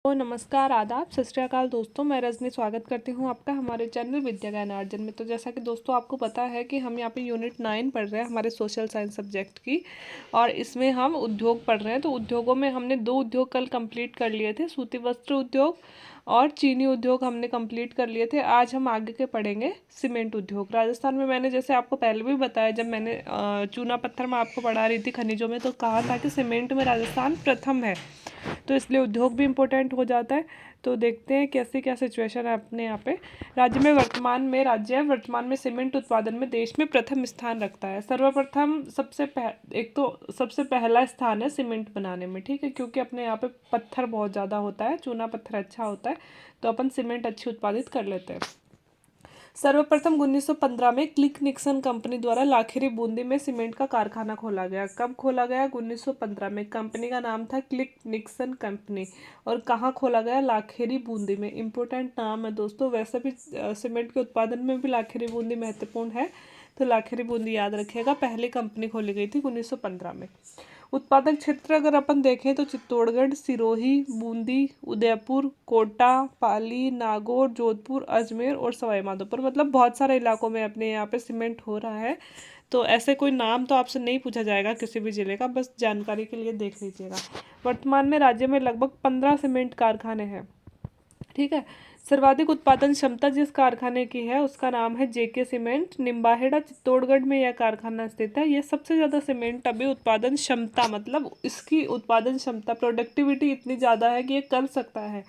को नमस्कार, आदाब, सत श्री अकाल दोस्तों। मैं रजनी स्वागत करती हूँ आपका हमारे चैनल विद्या ज्ञान अर्जन में। तो जैसा कि दोस्तों आपको पता है कि हम यहाँ पे यूनिट 9 पढ़ रहे हैं हमारे सोशल साइंस सब्जेक्ट की, और इसमें हम उद्योग पढ़ रहे हैं। तो उद्योगों में हमने 2 उद्योग कल कंप्लीट कर लिए थे, सूती वस्त्र उद्योग और चीनी उद्योग हमने कंप्लीट कर लिए थे। आज हम आगे के पढ़ेंगे सीमेंट उद्योग। राजस्थान में मैंने जैसे आपको पहले भी बताया, जब मैंने चूना पत्थर में आपको पढ़ा रही थी खनिजों में, तो कहा था कि सीमेंट में राजस्थान प्रथम है, तो इसलिए उद्योग भी इम्पोर्टेंट हो जाता है। तो देखते हैं कैसे क्या सिचुएशन है अपने यहाँ पे। राज्य वर्तमान में सीमेंट उत्पादन में देश में प्रथम स्थान रखता है। सर्वप्रथम सबसे पहला स्थान है सीमेंट बनाने में, ठीक है, क्योंकि अपने यहाँ पे पत्थर बहुत ज़्यादा होता है, चूना पत्थर अच्छा होता है, तो अपन सीमेंट अच्छी उत्पादित कर लेते हैं। सर्वप्रथम 1915 में क्लिक निक्सन कंपनी द्वारा लाखेरी बूंदी में सीमेंट का कारखाना खोला गया। कब खोला गया? 1915 में। कंपनी का नाम था क्लिक निक्सन कंपनी। और कहाँ खोला गया? लाखेरी बूंदी में। इंपॉर्टेंट नाम है दोस्तों। वैसे भी सीमेंट के उत्पादन में भी लाखेरी बूंदी महत्वपूर्ण है, तो लाखेरी बूंदी याद रखिएगा। पहली कंपनी खोली गई थी 1915 में। उत्पादक क्षेत्र अगर अपन देखें तो चित्तौड़गढ़, सिरोही, बूंदी, उदयपुर, कोटा, पाली, नागौर, जोधपुर, अजमेर और सवाई माधोपुर, मतलब बहुत सारे इलाकों में अपने यहाँ पे सीमेंट हो रहा है। तो ऐसे कोई नाम तो आपसे नहीं पूछा जाएगा किसी भी जिले का, बस जानकारी के लिए देख लीजिएगा। वर्तमान में राज्य में लगभग 15 सीमेंट कारखाने हैं, ठीक है। सर्वाधिक उत्पादन क्षमता जिस कारखाने की है उसका नाम है जेके सीमेंट। निम्बाहेड़ा चित्तौड़गढ़ में यह कारखाना स्थित है। ये सबसे ज़्यादा सीमेंट अभी उत्पादन क्षमता, मतलब इसकी उत्पादन क्षमता, प्रोडक्टिविटी इतनी ज़्यादा है कि ये कर सकता है।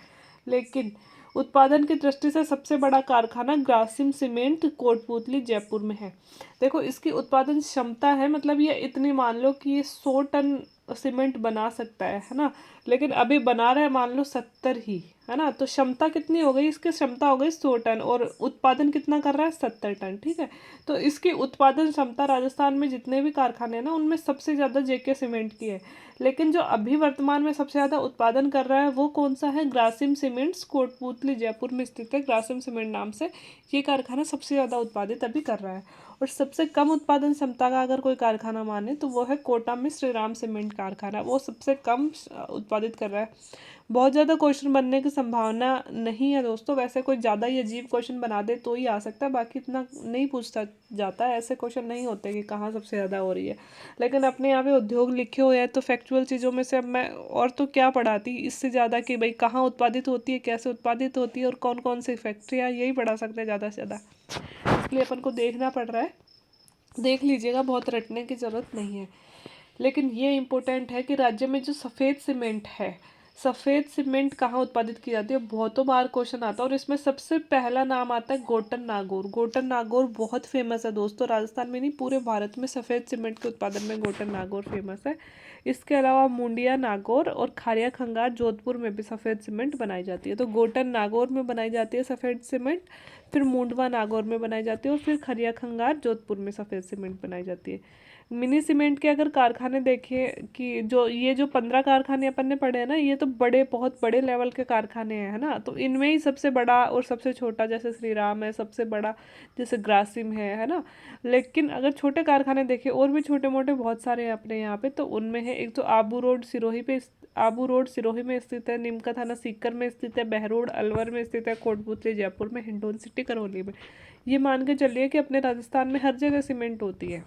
लेकिन उत्पादन की दृष्टि से सबसे बड़ा कारखाना ग्रासिम सीमेंट कोटपूतली जयपुर में है। देखो, इसकी उत्पादन क्षमता है, मतलब ये इतनी, मान लो कि ये 100 टन सीमेंट बना सकता है ना, लेकिन अभी बना रहा है मान लो 70 ही, है ना। तो क्षमता कितनी हो गई? इसकी क्षमता हो गई 100 टन, और उत्पादन कितना कर रहा है? 70 टन, ठीक है। तो इसकी उत्पादन क्षमता राजस्थान में जितने भी कारखाने हैं ना, उनमें सबसे ज़्यादा जेके सीमेंट की है। लेकिन जो अभी वर्तमान में सबसे ज़्यादा उत्पादन कर रहा है वो कौन सा है? ग्रासिम सीमेंट्स कोटपूतली जयपुर में स्थित है। ग्रासिम सीमेंट नाम से ये कारखाना सबसे ज़्यादा उत्पादित अभी कर रहा है। और सबसे कम उत्पादन क्षमता का अगर कोई कारखाना माने तो वो है कोटा में श्रीराम सीमेंट कारखाना, वो सबसे कम उत्पादित कर रहा है। बहुत ज़्यादा क्वेश्चन बनने की संभावना नहीं है दोस्तों। वैसे कोई ज़्यादा ही अजीब क्वेश्चन बना दे तो ही आ सकता है, बाकी इतना नहीं पूछता जाता है। ऐसे क्वेश्चन नहीं होते कि कहाँ सबसे ज़्यादा हो रही है। लेकिन अपने यहाँ पे उद्योग लिखे हुए हैं, तो फैक्चुअल चीज़ों में से अब मैं और तो क्या पढ़ाती इससे ज़्यादा, कि भाई कहाँ उत्पादित होती है, कैसे उत्पादित होती है और कौन कौन सी फैक्ट्रियाँ, यही पढ़ा सकते हैं ज़्यादा से ज़्यादा। इसलिए अपन को देखना पड़ रहा है, देख लीजिएगा, बहुत रटने की ज़रूरत नहीं है। लेकिन ये इम्पोर्टेंट है कि राज्य में जो सफ़ेद सीमेंट है, सफ़ेद सीमेंट कहाँ उत्पादित की जाती है, बहुतों बार क्वेश्चन आता है। और इसमें सबसे पहला नाम आता है गोटन नागौर। गोटन नागौर बहुत फेमस है दोस्तों, राजस्थान में नहीं पूरे भारत में सफ़ेद सीमेंट के उत्पादन में गोटन नागौर फेमस है। इसके अलावा मुंडिया नागौर और खारिया खंगार जोधपुर में भी सफ़ेद सीमेंट बनाई जाती है। तो गोटन नागौर में बनाई जाती है सफ़ेद सीमेंट, फिर मुंडवा नागौर में बनाई जाती है, और फिर खरिया खंगार जोधपुर में सफ़ेद सीमेंट बनाई जाती है। मिनी सीमेंट के अगर कारखाने देखें, कि जो 15 कारखाने अपन ने पढ़े हैं ना, ये तो बड़े, बहुत बड़े लेवल के कारखाने हैं, है ना। तो इनमें ही सबसे बड़ा और सबसे छोटा जैसे श्रीराम है, सबसे बड़ा जैसे ग्रासिम है ना। लेकिन अगर छोटे कारखाने देखें, और भी छोटे मोटे बहुत सारे हैं अपने यहाँ पे, तो उनमें है एक तो आबू रोड सिरोही में स्थित है, नीमका थाना सीकर में स्थित है, बहरोड अलवर में स्थित है, कोटपूतली जयपुर में, हिंडोन सिटी करौली में। ये मान के चलिए कि अपने राजस्थान में हर जगह सीमेंट होती है।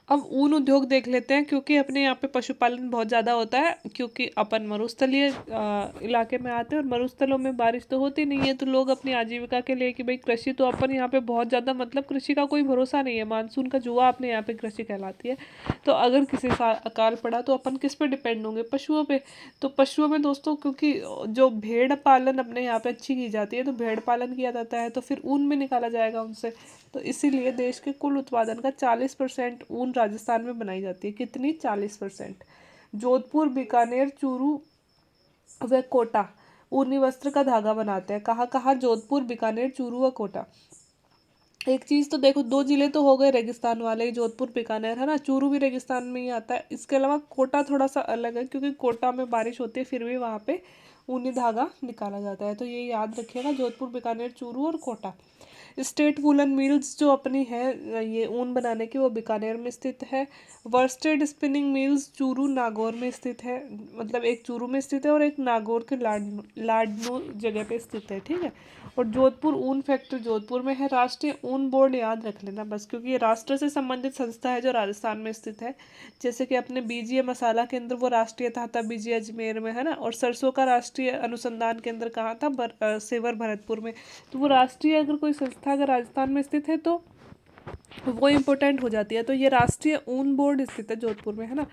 अब ऊन उद्योग देख लेते हैं, क्योंकि अपने यहाँ पे पशुपालन बहुत ज़्यादा होता है, क्योंकि अपन मरुस्थलीय इलाके में आते हैं, और मरुस्थलों में बारिश तो होती नहीं है, तो लोग अपनी आजीविका के लिए, कि भाई कृषि तो अपन यहाँ पे बहुत ज़्यादा, मतलब कृषि का कोई भरोसा नहीं है, मानसून का जुआ अपने यहाँ पे कृषि कहलाती है। तो अगर किसी साल अकाल पड़ा तो अपन किस पे डिपेंड होंगे? पशुओं पे। तो पशुओं में दोस्तों, क्योंकि जो भेड़ पालन अपने यहाँ पे अच्छी की जाती है, तो भेड़ पालन किया जाता है, तो फिर ऊन भी निकाला जाएगा उनसे। तो इसीलिए देश के कुल उत्पादन का 40% ऊन राजस्थान में बनाई जाती है। कितनी? 40%। जोधपुर, बीकानेर, चूरू व कोटा ऊनी वस्त्र का धागा बनाते हैं। कहाँ कहाँ? जोधपुर, बीकानेर, चूरू व कोटा। एक चीज़ तो देखो, 2 जिले तो हो गए रेगिस्तान वाले, जोधपुर बीकानेर, है ना। चूरू भी रेगिस्तान में ही आता है। इसके अलावा कोटा थोड़ा सा अलग है, क्योंकि कोटा में बारिश होती है, फिर भी वहाँ पे ऊनी धागा निकाला जाता है। तो ये याद रखिएगा, जोधपुर, बीकानेर, चूरू और कोटा। स्टेट वुलन मिल्स जो अपनी है ये ऊन बनाने की, वो बीकानेर में स्थित है। Worsted spinning mills Churu Nagaur में स्थित है, मतलब एक चूरू में स्थित है और एक नागौर के लाडनू जगह पे स्थित है, ठीक है। और जोधपुर ऊन फैक्ट्री जोधपुर में है। राष्ट्रीय ऊन बोर्ड याद रख लेना बस, क्योंकि ये राष्ट्र से संबंधित संस्था है जो राजस्थान में स्थित है। जैसे कि अपने बीजीए मसाला केंद्र वो राष्ट्रीय था बीजीए अजमेर में, है ना। और सरसों का राष्ट्रीय अनुसंधान केंद्र कहाँ था, सेवर भरतपुर में। तो वो राष्ट्रीय अगर कोई संस्था अगर राजस्थान में स्थित है तो वो इम्पोर्टेंट हो जाती है। तो ये राष्ट्रीय ऊन बोर्ड स्थित है जोधपुर में, है ना।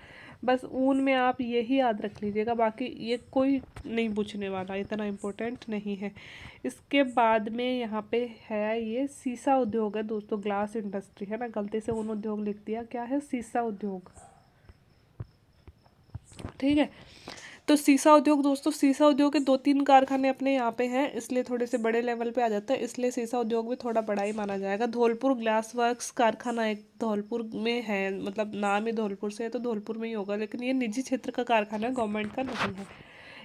बस ऊन में आप यही याद रख लीजिएगा, बाकी ये कोई नहीं पूछने वाला, इतना इम्पोर्टेंट नहीं है। इसके बाद में यहाँ पे है ये सीसा उद्योग है दोस्तों, ग्लास इंडस्ट्री, है ना। गलती से ऊन उद्योग लिख दिया, क्या है, सीसा उद्योग, ठीक है। तो सीसा उद्योग दोस्तों, सीसा उद्योग के 2-3 कारखाने अपने यहाँ पे हैं, इसलिए थोड़े से बड़े लेवल पे आ जाता है, इसलिए सीसा उद्योग भी थोड़ा बड़ा ही माना जाएगा। धौलपुर ग्लास वर्क्स कारखाना एक धौलपुर में है, मतलब नाम ही धौलपुर से है तो धौलपुर में ही होगा, लेकिन ये निजी क्षेत्र का कारखाना है, गवर्नमेंट का नहीं है।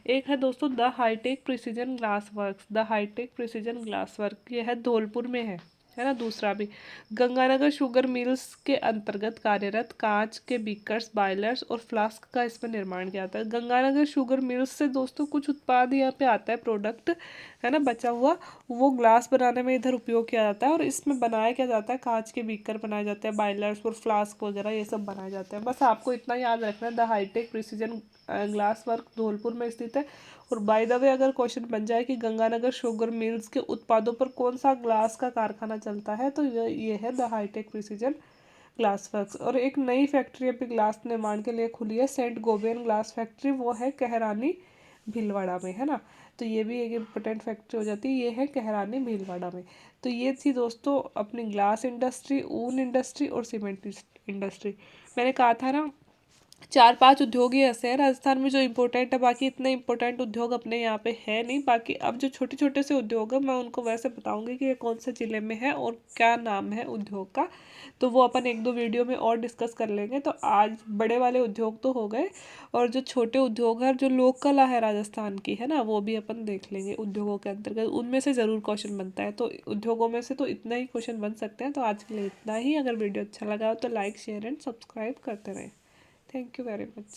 एक है दोस्तों the hitech precision glass works, the hitech precision glass work, ये है धौलपुर में है ना। दूसरा भी गंगानगर शुगर मिल्स के अंतर्गत कार्यरत कांच के बीकर्स, बायलर्स और फ्लास्क का इसमें निर्माण किया जाता है। गंगानगर शुगर मिल्स से दोस्तों कुछ उत्पाद यहाँ पे आता है, प्रोडक्ट, है ना, बचा हुआ, वो ग्लास बनाने में इधर उपयोग किया जाता है। और इसमें बनाया क्या जाता है, कांच के बीकर बनाए जाते हैं, बायलर्स और फ्लास्क वगैरह ये सब बनाए जाते हैं। बस आपको इतना याद रखना है, the hitech precision glass work Dholpur में स्थित है। और बाय द वे अगर क्वेश्चन बन जाए कि गंगानगर शुगर मिल्स के उत्पादों पर कौन सा ग्लास का कारखाना चलता है, तो ये है the hitech precision glass works. और एक नई फैक्ट्री अभी ग्लास निर्माण के लिए खुली है, सेंट गोबेन ग्लास फैक्ट्री, वो है कहरानी भीलवाड़ा में, है ना। तो ये भी एक इम्पोर्टेंट फैक्ट्री हो जाती है, ये है कहरानी भीलवाड़ा में। तो ये थी दोस्तों अपनी ग्लास इंडस्ट्री, ऊन इंडस्ट्री और सीमेंट इंडस्ट्री। मैंने कहा था ना 4-5 उद्योग ही ऐसे हैं राजस्थान में जो इम्पोर्टेंट है, बाकी इतने इम्पोर्टेंट उद्योग अपने यहाँ पे है नहीं। बाकी अब जो छोटे छोटे से उद्योग है मैं उनको वैसे बताऊंगी कि ये कौन से ज़िले में है और क्या नाम है उद्योग का, तो वो अपन 1-2 वीडियो में और डिस्कस कर लेंगे। तो आज बड़े वाले उद्योग तो हो गए, और जो छोटे उद्योग है जो लोक कला है राजस्थान की, है ना, वो भी अपन देख लेंगे उद्योगों के अंतर्गत, उनमें से ज़रूर क्वेश्चन बनता है। तो उद्योगों में से तो इतना ही क्वेश्चन बन सकते हैं। तो आज के लिए इतना ही। अगर वीडियो अच्छा लगा हो तो लाइक, शेयर एंड सब्सक्राइब करते रहें। Thank you very much.